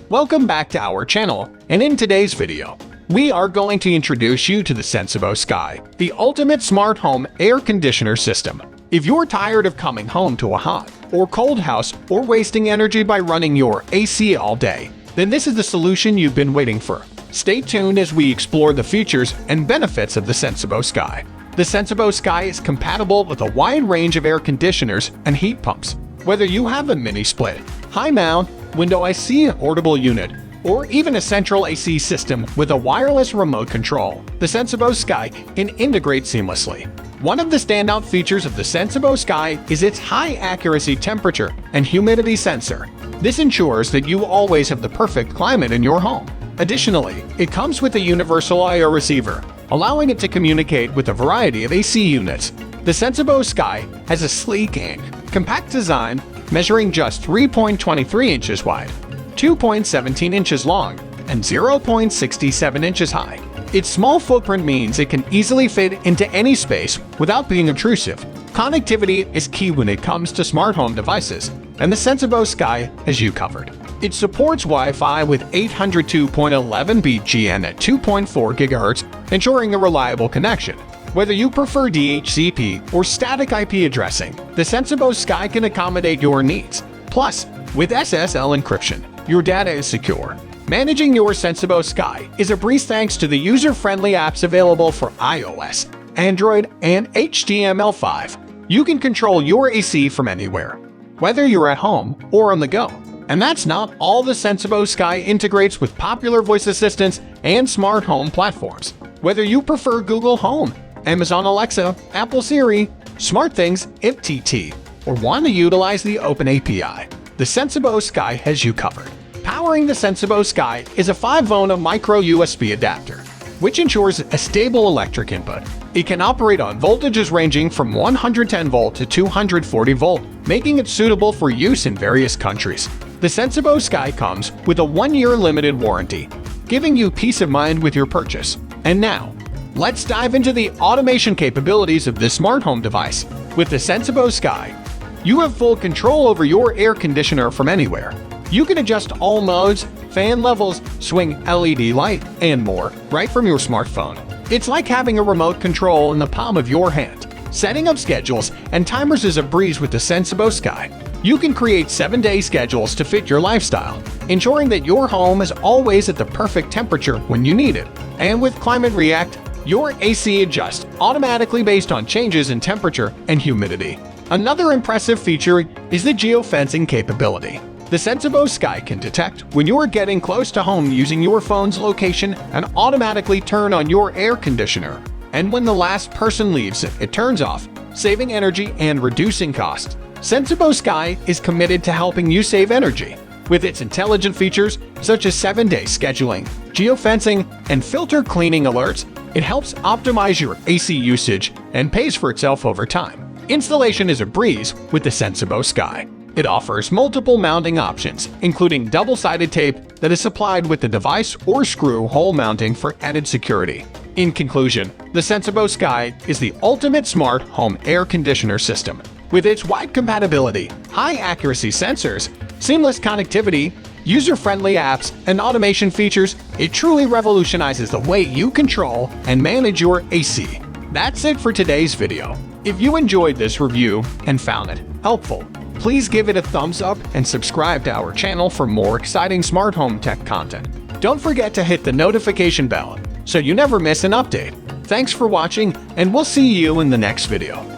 Welcome back to our channel, and in today's video, we are going to introduce you to the Sensibo Sky, the ultimate smart home air conditioner system. If you're tired of coming home to a hot or cold house or wasting energy by running your AC all day, then this is the solution you've been waiting for. Stay tuned as we explore the features and benefits of the Sensibo Sky. The Sensibo Sky is compatible with a wide range of air conditioners and heat pumps. Whether you have a mini split, high mount, window AC portable unit, or even a central AC system with a wireless remote control, the Sensibo Sky can integrate seamlessly. One of the standout features of the Sensibo Sky is its high-accuracy temperature and humidity sensor. This ensures that you always have the perfect climate in your home. Additionally, it comes with a universal I/O receiver, allowing it to communicate with a variety of AC units. The Sensibo Sky has a sleek and compact design, measuring just 3.23 inches wide, 2.17 inches long, and 0.67 inches high. Its small footprint means it can easily fit into any space without being intrusive. Connectivity is key when it comes to smart home devices, and the Sensibo Sky has you covered. It supports Wi-Fi with 802.11 BGN at 2.4 GHz, ensuring a reliable connection. Whether you prefer DHCP or static IP addressing, the Sensibo Sky can accommodate your needs. Plus, with SSL encryption, your data is secure. Managing your Sensibo Sky is a breeze thanks to the user-friendly apps available for iOS, Android, and HTML5. You can control your AC from anywhere, whether you're at home or on the go. And that's not all. The Sensibo Sky integrates with popular voice assistants and smart home platforms. Whether you prefer Google Home, Amazon Alexa, Apple Siri, SmartThings, FTT, or want to utilize the Open API, the Sensibo Sky has you covered. Powering the Sensibo Sky is a 5-volt micro USB adapter, which ensures a stable electric input. It can operate on voltages ranging from 110 volt to 240 volt, making it suitable for use in various countries. The Sensibo Sky comes with a 1-year limited warranty, giving you peace of mind with your purchase. And now, let's dive into the automation capabilities of this smart home device. With the Sensibo Sky, you have full control over your air conditioner from anywhere. You can adjust all modes, fan levels, swing LED light, and more right from your smartphone. It's like having a remote control in the palm of your hand. Setting up schedules and timers is a breeze with the Sensibo Sky. You can create 7-day schedules to fit your lifestyle, ensuring that your home is always at the perfect temperature when you need it. And with Climate React, your AC adjusts automatically based on changes in temperature and humidity. Another impressive feature is the geofencing capability. The Sensibo Sky can detect when you are getting close to home using your phone's location and automatically turn on your air conditioner. And when the last person leaves, it turns off, saving energy and reducing costs. Sensibo Sky is committed to helping you save energy. With its intelligent features such as 7-day scheduling, geofencing, and filter cleaning alerts, it helps optimize your AC usage and pays for itself over time. Installation is a breeze with the Sensibo Sky. It offers multiple mounting options, including double-sided tape that is supplied with the device or screw hole mounting for added security. In conclusion, the Sensibo Sky is the ultimate smart home air conditioner system. With its wide compatibility, high-accuracy sensors, seamless connectivity, user-friendly apps, and automation features, it truly revolutionizes the way you control and manage your AC. That's it for today's video. If you enjoyed this review and found it helpful, please give it a thumbs up and subscribe to our channel for more exciting smart home tech content. Don't forget to hit the notification bell so you never miss an update. Thanks for watching, and we'll see you in the next video.